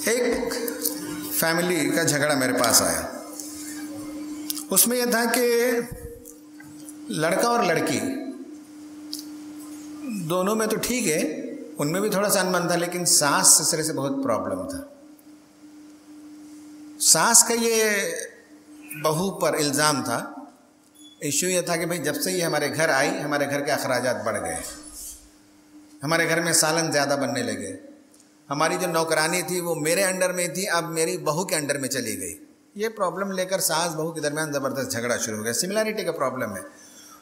एक फैमिली का झगड़ा मेरे पास आया। उसमें यह था कि लड़का और लड़की दोनों में तो ठीक है, उनमें भी थोड़ा सा अनबन था, लेकिन सास ससुरे से बहुत प्रॉब्लम था। सास का ये बहू पर इल्ज़ाम था, इश्यू ये था कि भाई जब से ये हमारे घर आई हमारे घर के अखराजात बढ़ गए, हमारे घर में सालन ज़्यादा बनने लगे, हमारी जो नौकरानी थी वो मेरे अंडर में थी, अब मेरी बहू के अंडर में चली गई। ये प्रॉब्लम लेकर सास बहू के दरमियान ज़बरदस्त झगड़ा शुरू हो गया। सिमिलैरिटी का प्रॉब्लम है।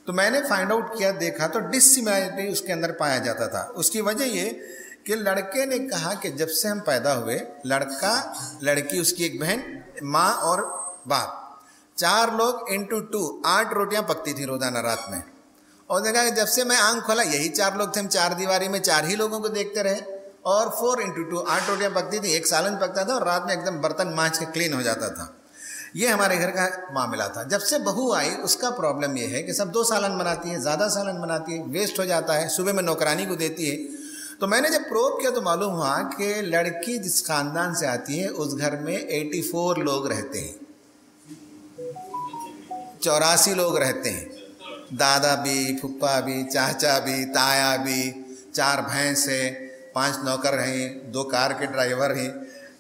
तो मैंने फाइंड आउट किया, देखा तो डिससिमिलैरिटी उसके अंदर पाया जाता था। उसकी वजह ये कि लड़के ने कहा कि जब से हम पैदा हुए, लड़का लड़की उसकी एक बहन, माँ और बाप, 4 लोग इंटू 2 8 रोटियां पकती थी रोजाना रात में। और देखा कि जब से मैं आंख खोला यही 4 लोग थे, हम 4 दीवारी में 4 ही लोगों को देखते रहे, और 4 इंटू 2 8 रोटियां पकती थी, एक सालन पकता था और रात में एकदम बर्तन मांज के क्लीन हो जाता था। ये हमारे घर का मामला था। जब से बहू आई उसका प्रॉब्लम ये है कि सब 2 सालन बनाती है, ज़्यादा सालन बनाती है, वेस्ट हो जाता है, सुबह में नौकरानी को देती है। तो मैंने जब प्रोब किया तो मालूम हुआ कि लड़की जिस खानदान से आती है उस घर में 84 लोग रहते हैं, 84 लोग रहते हैं, दादा भी, फुप्पा भी, चाचा भी, ताया भी, 4 भैंस है, 5 नौकर हैं, 2 कार के ड्राइवर हैं।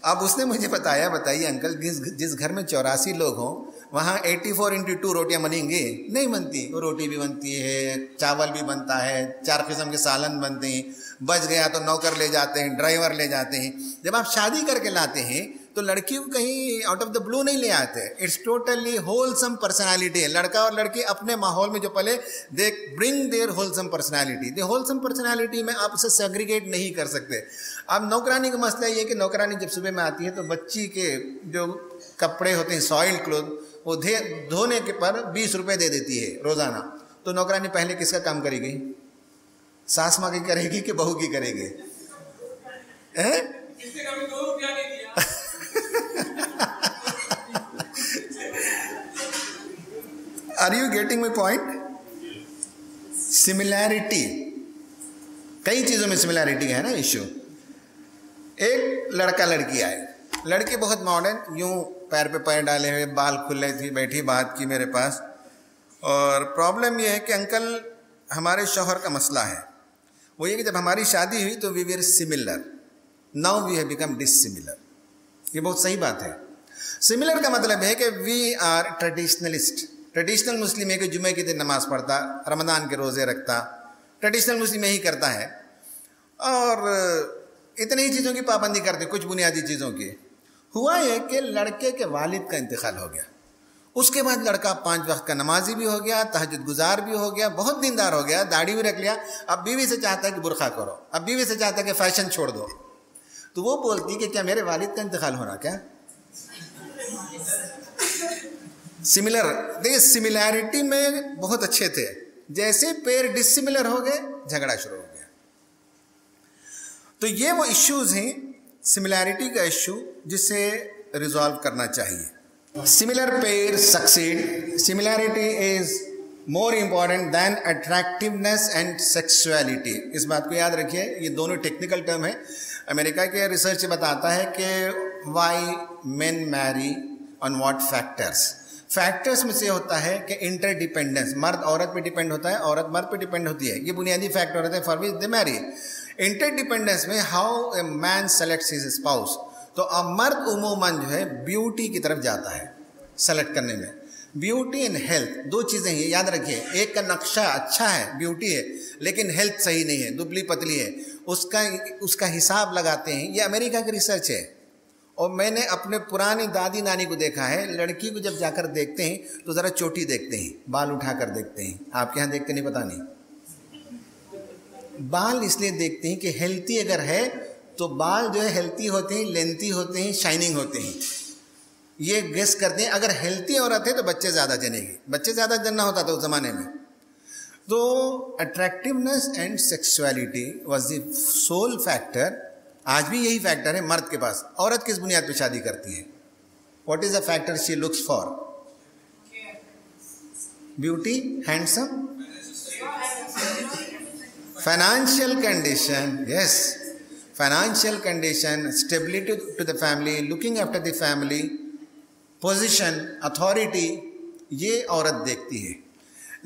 अब उसने मुझे बताया, बताइए अंकल, जिस घर में 84 लोग हों वहाँ 84 इंटू 2 रोटियाँ बनेंगी? नहीं बनती। वो रोटी भी बनती है, चावल भी बनता है, 4 किस्म के सालन बनते हैं, बच गया तो नौकर ले जाते हैं, ड्राइवर ले जाते हैं। जब आप शादी करके लाते हैं तो लड़की को कहीं आउट ऑफ द ब्लू नहीं ले आते। इट्स टोटली होलसम पर्सनालिटी है। लड़का और लड़की अपने माहौल में जो पले, they bring their wholesome personality. They wholesome personality में आप उसे सेग्रीगेट नहीं कर सकते। अब नौकरानी का मसला ये है कि नौकरानी जब सुबह में आती है तो बच्ची के जो कपड़े होते हैं, सॉइल्ड क्लोथ, वो धोने के पर 20 रुपये दे देती है रोज़ाना। तो नौकरानी पहले किसका काम करेगी? सास माँ की करेगी कि बहू की करेगी? Are you getting my point? Similarity, कई चीज़ों में सिमिलैरिटी है ना इश्यू। एक लड़का लड़की आए, लड़की बहुत मॉडर्न, यूं पैर पे पैर डाले हुए, बाल खुले थी, बैठी बात की मेरे पास। और प्रॉब्लम यह है कि अंकल हमारे शौहर का मसला है वो ये कि जब हमारी शादी हुई तो we were similar, now we have become dissimilar. ये बहुत सही बात है। सिमिलर का मतलब है कि वी आर ट्रेडिशनलिस्ट। ट्रेडिशनल मुस्लिम है कि जुमे के दिन नमाज पढ़ता, रमज़ान के रोज़े रखता, ट्रेडिशनल मुस्लिम यही करता है, और इतनी ही चीज़ों की पाबंदी करते, कुछ बुनियादी चीज़ों की। हुआ ये कि लड़के के वालिद का इंतकाल हो गया, उसके बाद लड़का 5 वक्त का नमाजी भी हो गया, तहज्जुद गुजार भी हो गया, बहुत दीनदार हो गया, दाढ़ी भी रख लिया। अब बीवी से चाहता है कि बुरखा करो, अब बीवी से चाहता है कि फैशन छोड़ दो। तो वो बोलती कि क्या मेरे वालिद का इंतकाल हो रहा क्या? सिमिलर, देखिए सिमिलैरिटी में बहुत अच्छे थे, जैसे पेयर डिससिमिलर हो गए झगड़ा शुरू हो गया। तो ये वो इश्यूज हैं सिमिलैरिटी का इश्यू जिसे रिजॉल्व करना चाहिए। Similar pair succeed, similarity is more important than attractiveness and sexuality. इस बात को याद रखिए, ये दोनों टेक्निकल टर्म है। अमेरिका के रिसर्च बताता है कि why men marry on what factors. Factors में से होता है कि इंटरडिपेंडेंस, मर्द औरत पे डिपेंड होता है, औरत मर्द पे डिपेंड होती है, ये बुनियादी फैक्टर होते हैं for which they marry. Interdependence में how a man selects his spouse, तो अब मर्द उमूमन जो है ब्यूटी की तरफ जाता है सेलेक्ट करने में। ब्यूटी एंड हेल्थ, 2 चीज़ें हैं, याद रखिए। एक का नक्शा अच्छा है, ब्यूटी है, लेकिन हेल्थ सही नहीं है, दुबली पतली है, उसका हिसाब लगाते हैं। ये अमेरिका की रिसर्च है। और मैंने अपने पुरानी दादी नानी को देखा है, लड़की को जब जाकर देखते हैं तो ज़रा चोटी देखते हैं, बाल उठाकर देखते हैं। आपके यहाँ देखते नहीं, पता नहीं। बाल इसलिए देखते हैं कि हेल्थी अगर है तो बाल जो है हेल्थी होते हैं, लेंथी होते हैं, शाइनिंग होते हैं। ये गेस करते हैं अगर हेल्थी औरत है तो बच्चे ज़्यादा जनेगी। बच्चे ज़्यादा जनना होता था उस ज़माने में। तो attractiveness and sexuality was the sole factor. आज भी यही फैक्टर है मर्द के पास। औरत किस बुनियाद पे शादी करती है? What is the factor she looks for? Beauty, handsome, financial condition, yes, financial condition, stability to the family, looking after the family, position, authority, ये औरत देखती है।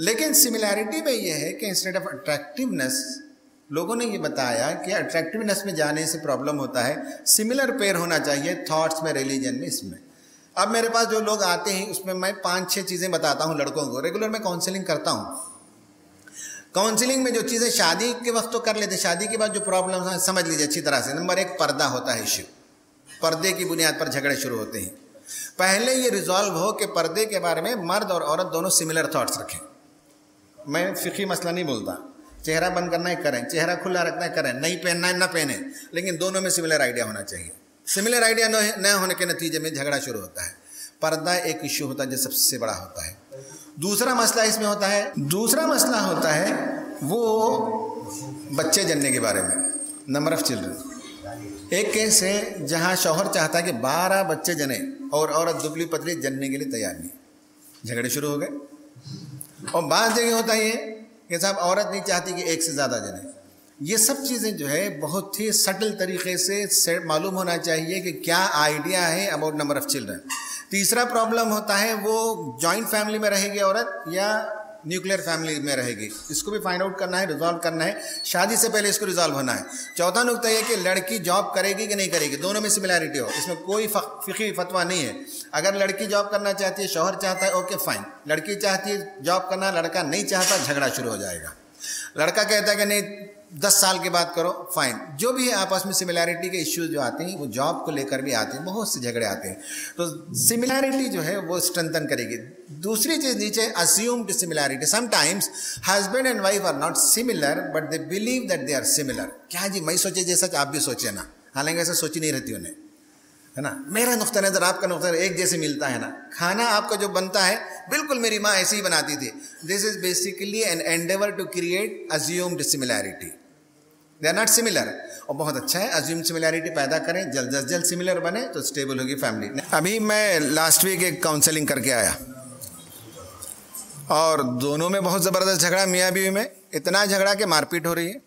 लेकिन सिमिलैरिटी में ये है कि इंस्टेड ऑफ अट्रैक्टिवनेस, लोगों ने ये बताया कि अट्रैक्टिवनेस में जाने से प्रॉब्लम होता है, सिमिलर पेयर होना चाहिए थॉट्स में, रिलीजन में, इसमें। अब मेरे पास जो लोग आते हैं उसमें मैं 5-6 चीज़ें बताता हूँ लड़कों को, रेगुलर मैं काउंसलिंग करता हूँ। काउंसलिंग में जो चीज़ें शादी के वक्त तो कर लेते, शादी के बाद जो प्रॉब्लम है समझ लीजिए अच्छी तरह से। नंबर 1 पर्दा होता है इश्यू, पर्दे की बुनियाद पर झगड़े शुरू होते हैं। पहले ये रिजॉल्व हो कि पर्दे के बारे में मर्द और औरत दोनों सिमिलर थॉट्स रखें। मैं फिकी मसला नहीं बोलता, चेहरा बंद करना है करें, चेहरा खुला रखना है करें, नहीं पहनना है ना पहने, लेकिन दोनों में सिमिलर आइडिया होना चाहिए। सिमिलर आइडिया न होने के नतीजे में झगड़ा शुरू होता है। पर्दा एक इश्यू होता है जो सबसे बड़ा होता है। दूसरा मसला इसमें होता है, दूसरा मसला होता है वो बच्चे जन्ने के बारे में, नंबर ऑफ चिल्ड्रन। एक केस है जहाँ शौहर चाहता है कि 12 बच्चे जने और औरत दुबली पतली जनने के लिए तैयार नहीं, झगड़े शुरू हो गए। और बाद जगह होता है ये कि साहब औरत नहीं चाहती कि 1 से ज़्यादा जने। ये सब चीज़ें जो है बहुत ही सटल तरीके से मालूम होना चाहिए कि क्या आइडिया है अबाउट नंबर ऑफ़ चिल्ड्रन। तीसरा प्रॉब्लम होता है वो जॉइंट फैमिली में रहेगी औरत या न्यूक्लियर फैमिली में रहेगी, इसको भी फाइंड आउट करना है, रिजॉल्व करना है, शादी से पहले इसको रिजॉल्व होना है। चौथा नुकता यह कि लड़की जॉब करेगी कि नहीं करेगी, दोनों में सिमिलैरिटी हो, इसमें कोई फिकी फतवा नहीं है। अगर लड़की जॉब करना चाहती है, शौहर चाहता है, ओके फाइन। लड़की चाहती है जॉब करना, लड़का नहीं चाहता, झगड़ा शुरू हो जाएगा। लड़का कहता है कि नहीं 10 साल के बाद करो, फाइन। जो भी है आपस में सिमिलैरिटी के इश्यूज जो आते हैं वो जॉब को लेकर भी आते हैं, बहुत से झगड़े आते हैं। तो सिमिलैरिटी जो है वो स्ट्रेंथन करेगी। दूसरी चीज़ नीचे assumed similarity, sometimes husband and wife are not similar but they believe that they are similar. क्या जी मैं सोचे जैसा आप भी सोचे ना, हालांकि ऐसा सोची नहीं रहती उन्हें, है ना। मेरा नुक्ता नज़र आपका नुक्ता नज़र एक जैसे मिलता है ना, खाना आपका जो बनता है बिल्कुल मेरी माँ ऐसे ही बनाती थी। This is basically an endeavour to create assumed similarity, they are not similar. और बहुत अच्छा है, अज्यूम सिमिलैरिटी पैदा करें, जल्द से जल्द सिमिलर बने तो स्टेबल होगी फैमिली। अभी मैं लास्ट वीक एक काउंसलिंग करके आया और दोनों में बहुत ज़बरदस्त झगड़ा, मियाँ बीवी में इतना झगड़ा कि मारपीट हो रही है।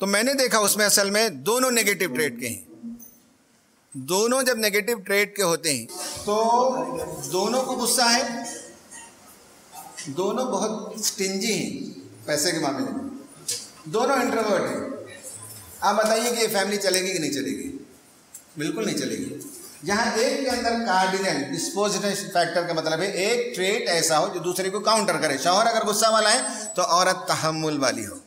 तो मैंने देखा उसमें असल में दोनों नेगेटिव ट्रेड के हैं। दोनों जब नेगेटिव ट्रेड के होते हैं तो दोनों को गुस्सा है, दोनों बहुत स्टिंजी हैं पैसे के मामले में, दोनों इंट्रोवर्ट हैं। आप बताइए कि ये फैमिली चलेगी कि नहीं चलेगी? बिल्कुल नहीं चलेगी। जहाँ एक के अंदर कार्डिनल डिस्पोजिटिव फैक्टर का मतलब है एक ट्रेट ऐसा हो जो दूसरे को काउंटर करे। शौहर अगर गुस्सा वाला है तो औरत तहम्मुल वाली हो,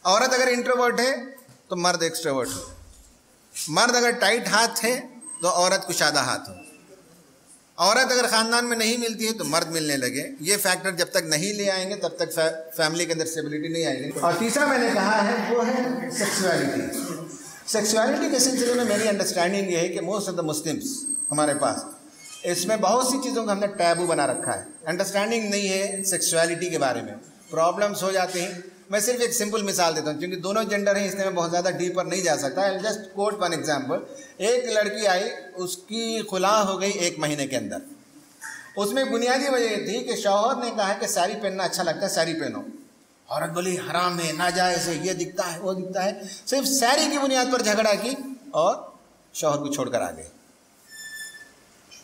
औरत अगर इंट्रोवर्ट है तो मर्द एक्सट्रोवर्ट हो, मर्द अगर टाइट हाथ है तो औरत कुशादा हाथ हो, औरत अगर ख़ानदान में नहीं मिलती है तो मर्द मिलने लगे। ये फैक्टर जब तक नहीं ले आएंगे तब तक फैमिली के अंदर स्टेबिलिटी नहीं आएगी। और तीसरा मैंने कहा है वो है सेक्सुअलिटी। सेक्सुअलिटी के सिलसिले में मेरी अंडरस्टैंडिंग ये है कि मोस्ट ऑफ द मुस्लिम्स हमारे पास इसमें बहुत सी चीज़ों का हमने टैबू बना रखा है, अंडरस्टैंडिंग नहीं है सेक्सुअलिटी के बारे में, प्रॉब्लम्स हो जाते हैं। मैं सिर्फ एक सिंपल मिसाल देता हूँ क्योंकि दोनों जेंडर हैं इसलिए मैं बहुत ज़्यादा डीपर नहीं जा सकता। I just quote one example. एक लड़की आई, उसकी खुला हो गई 1 महीने के अंदर। उसमें बुनियादी वजह ये थी कि शौहर ने कहा कि साड़ी पहनना अच्छा लगता है, साड़ी पहनो। औरत बोली हराम है, नाजायज़ है, ये दिखता है वो दिखता है। सिर्फ साड़ी की बुनियाद पर झगड़ा की और शौहर को छोड़कर आ गए।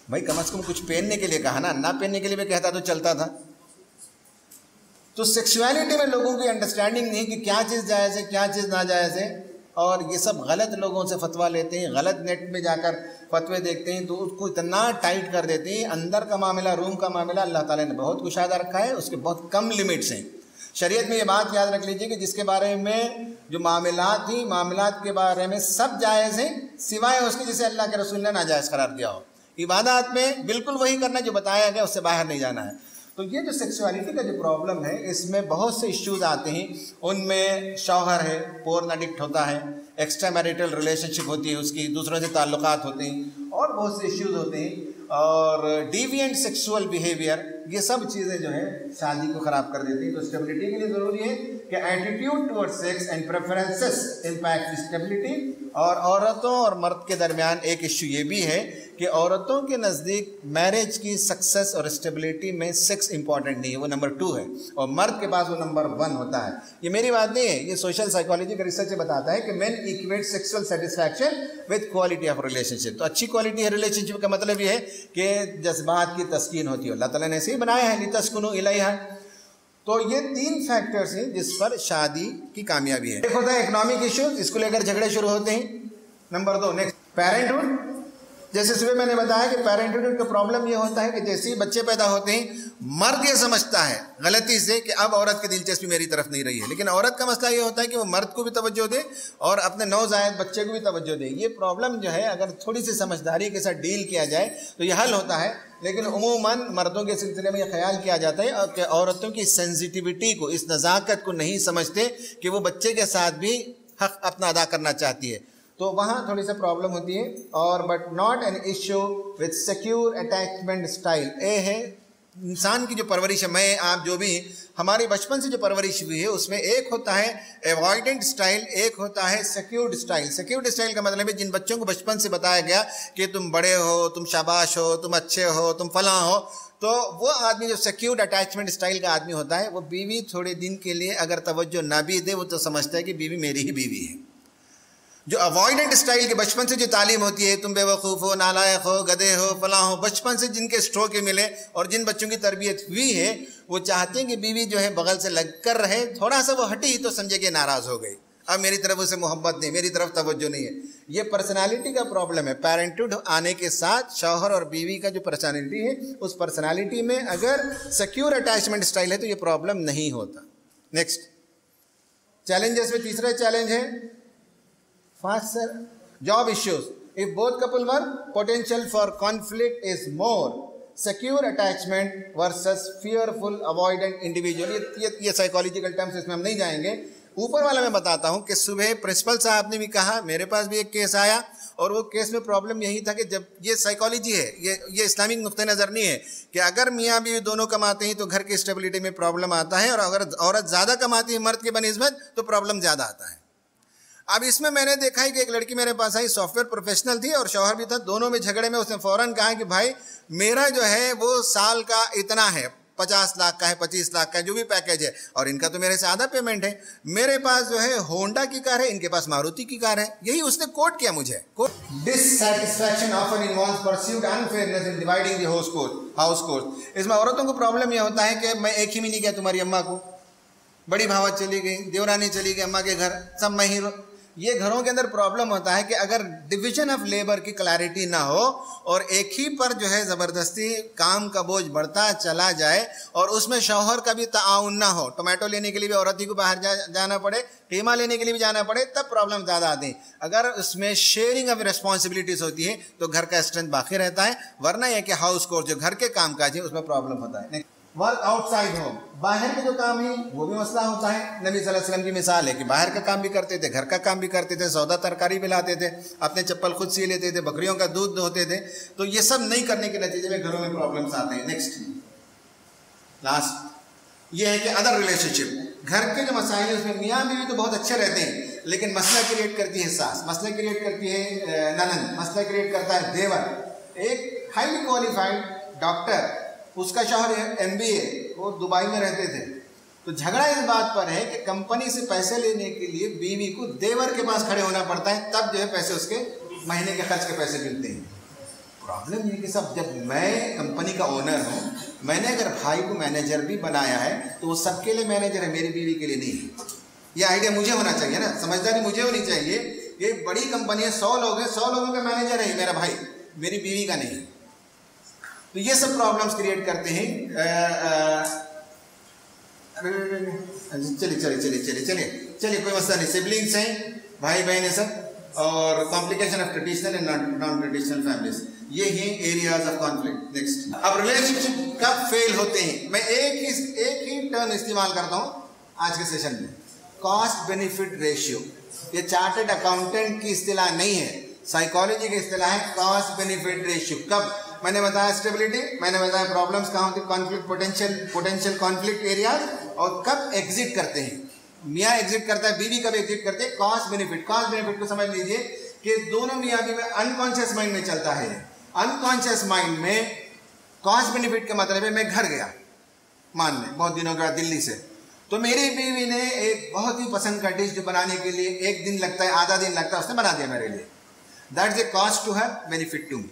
भाई कम से कम कुछ पहनने के लिए कहा ना पहनने के लिए भी कहता तो चलता था। तो सेक्सुअलिटी में लोगों की अंडरस्टैंडिंग नहीं कि क्या चीज़ जायज़ है क्या चीज़ नाजायज़ है, और ये सब गलत लोगों से फतवा लेते हैं, गलत नेट में जाकर फतवे देखते हैं तो उसको इतना टाइट कर देते हैं। अंदर का मामला, रूम का मामला अल्लाह ताला ने बहुत कुशादा रखा है, उसके बहुत कम लिमिट्स हैं। शरीयत में ये बात याद रख लीजिए कि जिसके बारे में जो मामलात थी, मामलात के बारे में सब जायज़ हैं सिवाय उसके जिसे अल्लाह के रसूल ने नाजायज़ करार दिया हो। इबादत में बिल्कुल वही करना जो बताया गया, उससे बाहर नहीं जाना है। तो ये जो सेक्सुअलिटी का जो प्रॉब्लम है इसमें बहुत से इश्यूज आते हैं। उनमें शौहर है, पोर्न एडिक्ट होता है, एक्स्ट्रा मैरिटल रिलेशनशिप होती है उसकी, दूसरों से ताल्लुकात होते हैं और बहुत से इश्यूज होते हैं। और डिविएंट सेक्सुअल बिहेवियर, ये सब चीज़ें जो है शादी को ख़राब कर देती हैं। तो स्टेबिलिटी के लिए ज़रूरी है कि attitude toward sex and preferences impact stability. और औरतों और मर्द के दरमियान एक इशू ये भी है कि औरतों के नज़दीक मैरिज की सक्सेस और स्टेबिलिटी में सेक्स इंपॉर्टेंट नहीं है, वो नंबर 2 है, और मर्द के पास वो नंबर 1 होता है। ये मेरी बात नहीं है, ये सोशल साइकोलॉजी का रिसर्च बताता है कि main equate sexual satisfaction with quality of relationship. तो अच्छी क्वालिटी है रिलेशनशिप का मतलब ये है कि जज्बात की तस्कीन होती है। अल्लाह ताला ने ऐसे ही बनाया है, लितस्कुनु इलैहा। तो ये 3 फैक्टर्स हैं जिस पर शादी की कामयाबी है। एक होता है इकोनॉमिक इश्यूज, इसको लेकर झगड़े शुरू होते हैं। Number 2 next parenthood. जैसे सुबह मैंने बताया कि पेरेंटहुड का प्रॉब्लम ये होता है कि जैसे ही बच्चे पैदा होते हैं मर्द ये समझता है गलती से कि अब औरत की दिलचस्पी मेरी तरफ नहीं रही है, लेकिन औरत का मसला ये होता है कि वो मर्द को भी तवज्जो दे और अपने नवजायद बच्चे को भी तवज्जो दे। ये प्रॉब्लम जो है अगर थोड़ी सी समझदारी के साथ डील किया जाए तो ये हल होता है। लेकिन उमूमन मर्दों के सिलसिले में यह ख्याल किया जाता है कि औरतों की सेंसिटिविटी को, इस नज़ाकत को नहीं समझते कि वो बच्चे के साथ भी हक अपना अदा करना चाहती है, तो वहाँ थोड़ी सी प्रॉब्लम होती है। और but not an issue with secure attachment style. ए है इंसान की जो परवरिश है, मैं आप जो भी हमारी बचपन से जो परवरिश हुई है उसमें एक होता है एवॉइडेंट स्टाइल, एक होता है सिक्योर्ड स्टाइल। सिक्योर्ड स्टाइल का मतलब है जिन बच्चों को बचपन से बताया गया कि तुम बड़े हो, तुम शाबाश हो, तुम अच्छे हो, तुम फलां हो, तो वो आदमी जो सिक्योर्ड अटैचमेंट स्टाइल का आदमी होता है वो बीवी थोड़े दिन के लिए अगर तवज्जो ना भी दे वो तो समझता है कि बीवी मेरी ही बीवी है। जो अवॉइडेंट स्टाइल के बचपन से जो तालीम होती है, तुम बेवकूफ़ हो, नालायक हो, गधे हो, फलां हो, बचपन से जिनके स्ट्रोक मिले और जिन बच्चों की तरबियत हुई है वो चाहते हैं कि बीवी जो है बगल से लग कर रहे, थोड़ा सा वो हटी तो समझे कि नाराज़ हो गई, अब मेरी तरफ उसे मोहब्बत नहीं, मेरी तरफ तवज्जो नहीं है। ये पर्सनालिटी का प्रॉब्लम है। पेरेंटहुड आने के साथ शौहर और बीवी का जो पर्सनालिटी है उस पर्सनालिटी में अगर सिक्योर अटैचमेंट स्टाइल है तो ये प्रॉब्लम नहीं होता। नेक्स्ट चैलेंजेस में तीसरा चैलेंज है faster job issues. If both couple work, potential for conflict is more. Secure attachment versus fearful avoidant individual. ये साइकोलॉजिकल टर्म्स, इसमें हम नहीं जाएंगे। ऊपर वाला मैं बताता हूँ कि सुबह प्रिंसिपल साहब ने भी कहा, मेरे पास भी एक केस आया और वो केस में प्रॉब्लम यही था कि जब ये साइकोलॉजी है, ये इस्लामिक नुक्ते नज़र नहीं है कि अगर मियाँ बीवी दोनों कमाते हैं तो घर की स्टेबिलिटी में प्रॉब्लम आता है, और अगर औरत ज़्यादा कमाती है मर्द के बनिस्बत तो प्रॉब्लम ज़्यादा आता है। अब इसमें मैंने देखा है कि एक लड़की मेरे पास आई, सॉफ्टवेयर प्रोफेशनल थी और शौहर भी था, दोनों में झगड़े में उसने फ़ौरन कहा कि भाई मेरा जो है वो साल का इतना है, 50 लाख का है, 25 लाख का है, जो भी पैकेज है, और इनका तो मेरे से आधा पेमेंट है। मेरे पास जो है होंडा की कार है, इनके पास मारुति की कार है। यही उसने कोट किया मुझे। Dissatisfaction often involves perceived unfairness in dividing the house course. इसमें औरतों को प्रॉब्लम यह होता है कि मैं एक ही मिली गया तुम्हारी अम्मा को, बड़ी भावत चली गई, देवरानी चली गई अम्मा के घर, सब मैं ही। ये घरों के अंदर प्रॉब्लम होता है कि अगर डिवीजन ऑफ लेबर की क्लैरिटी ना हो और एक ही पर जो है ज़बरदस्ती काम का बोझ बढ़ता चला जाए और उसमें शौहर का भी ताउन ना हो, टोमेटो लेने के लिए भी औरत ही को बाहर जाना पड़े, कीमा लेने के लिए भी जाना पड़े, तब प्रॉब्लम ज़्यादा आती है। अगर उसमें शेयरिंग ऑफ रिस्पॉन्सिबिलिटीज़ होती है तो घर का स्ट्रेंथ बाकी रहता है, वरना यह कि हाउस कोर्स जो घर के काम काज है उसमें प्रॉब्लम होता है। वर्क आउटसाइड होम, बाहर के जो काम है वो भी मसला होता है। नबी सल्लल्लाहु अलैहि वसल्लम की मिसाल है कि बाहर का काम भी करते थे, घर का काम भी करते थे, सौदा तरकारी भी लाते थे, अपने चप्पल खुद सी लेते थे, बकरियों का दूध धोते थे। तो ये सब नहीं करने के नतीजे में घरों में प्रॉब्लम्स आते हैं। नेक्स्ट लास्ट ये है कि अदर रिलेशनशिप, घर के जो मसाइल है उसमें मियाँ बीवी तो बहुत अच्छे रहते हैं, लेकिन मसला क्रिएट करती है सास, मसला क्रिएट करती है ननद, मसला क्रिएट करता है देवर। एक हाईली क्वालिफाइड डॉक्टर, उसका शौहर MBA, वो दुबई में रहते थे, तो झगड़ा इस बात पर है कि कंपनी से पैसे लेने के लिए बीवी को देवर के पास खड़े होना पड़ता है, तब जो है पैसे उसके महीने के खर्च के पैसे मिलते हैं। प्रॉब्लम ये कि सब, जब मैं कंपनी का ओनर हूँ, मैंने अगर भाई को मैनेजर भी बनाया है तो वो सबके लिए मैनेजर है, मेरी बीवी के लिए नहीं है। ये आइडिया मुझे होना चाहिए ना, समझदारी मुझे होनी चाहिए। ये बड़ी कंपनी है, 100 लोग हैं, 100 लोगों का मैनेजर है मेरा भाई, मेरी बीवी का नहीं। तो ये सब प्रॉब्लम्स क्रिएट करते हैं। चलिए कोई मसला नहीं, सिबलिंग्स हैं, भाई बहन है सब, और complication of traditional and non traditional families, ये हैं एरियाज ऑफ कॉन्फ्लिक्ट। नेक्स्ट, अब रिलेशनशिप कब फेल होते हैं, मैं एक ही टर्म इस्तेमाल करता हूँ आज के सेशन में, कॉस्ट बेनिफिट रेशियो। ये चार्टर्ड अकाउंटेंट की इस्तिलाह नहीं है, साइकोलॉजी की इस्तिलाह है कॉस्ट बेनिफिट रेशियो। कब? मैंने बताया स्टेबिलिटी, मैंने बताया प्रॉब्लम्स कहाँ होती है, कॉन्फ्लिक्ट पोटेंशियल कॉन्फ्लिक्ट एरियाज, और कब एग्जिट करते हैं। मियाँ एग्जिट करता है, बीवी कब एग्जिट करते हैं? Cost benefit. कॉस्ट बेनिफिट को समझ लीजिए कि दोनों मियाँ बीवी में अनकॉन्शियस माइंड में चलता है। अनकॉन्शियस माइंड में कॉस्ट बेनिफिट का मतलब है, मैं घर गया मान लें बहुत दिनों के बाद दिल्ली से, तो मेरी बीवी ने एक बहुत ही पसंद का डिश जो बनाने के लिए 1 दिन लगता है, आधा दिन लगता है, उसने बना दिया मेरे लिए। That is a cost to her, benefit to me.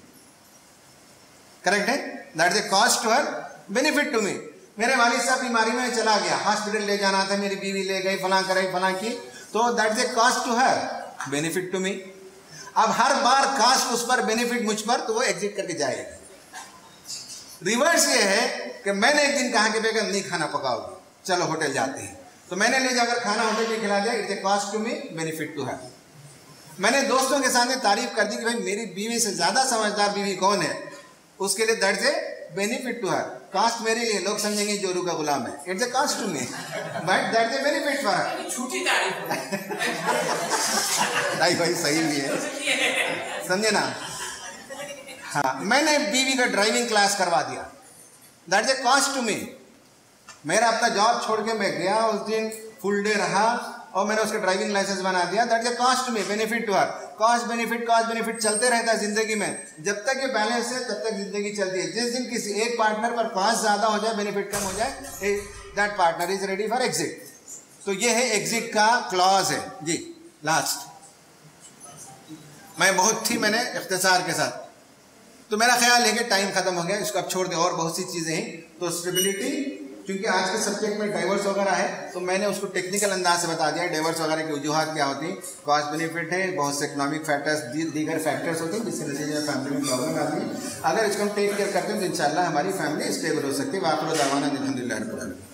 Correct है? That is a cost to her, benefit to me. मेरे वालिद साहब बीमारी में चला गया, हॉस्पिटल ले जाना था, मेरी बीवी ले गई, फलां कराई फलां की, तो that is a cost to her, benefit to me. अब हर बार कॉस्ट उस पर, बेनिफिट मुझ पर, तो वो एग्जिट करके जाएगी। रिवर्स ये है कि मैंने एक दिन कहा कि बेगम नहीं खाना पकाओगी, चलो होटल जाते हैं, तो मैंने ले जाकर खाना होटल में खिला दिया, it's a cost to me, benefit to her. मैंने दोस्तों के सामने तारीफ कर दी कि भाई मेरी बीवी से ज्यादा समझदार बीवी कौन है, उसके लिए that's a benefit to her. Cost मेरे लिए, लोग समझेंगे जोरू का गुलाम है, it's a cost to me, but that's a benefit for her. झूठी तारीफ नहीं भाई सही भी है, समझे ना? हाँ, मैंने बीवी का ड्राइविंग क्लास करवा दिया, that's a cost to me. मेरा अपना जॉब छोड़ के मैं गया, उस दिन फुल डे रहा और मैंने उसका ड्राइविंग लाइसेंस बना दिया, that is a cost to me, benefit to her. Cost benefit चलते रहता है जिंदगी में, जब तक ये बैलेंस है तब तक जिंदगी चलती है। जिस दिन किसी एक पार्टनर पर कॉस्ट ज्यादा हो जाए, बेनिफिट कम हो जाए, that partner is ready for exit. तो ये है एग्जिट का क्लॉज है जी। लास्ट मैं बहुत थी, मैंने इख्तिसार के साथ, तो मेरा ख्याल है कि टाइम खत्म हो गया, इसको अब छोड़ दे, और बहुत सी चीजें हैं। तो स्टेबिलिटी, क्योंकि आज के सब्जेक्ट में डाइवर्स वगैरह है, तो मैंने उसको टेक्निकल अंदाज से बता दिया डाइवर्स वगैरह की वजूहात क्या होती हैं। कॉस्ट बेनिफिट है, बहुत से इकोनॉमिक फैक्टर्स, दीगर फैक्टर्स होते हैं जिसके नतीजे में फैमिली में प्रॉब्लम आती है। अगर इसको हम टेक केयर करते हैं तो इंशाल्लाह हमारी फैमिली स्टेबल हो सकती है। वाक़िअ दावाना अल्हम्दुलिल्लाह रब्बिल आलमीन।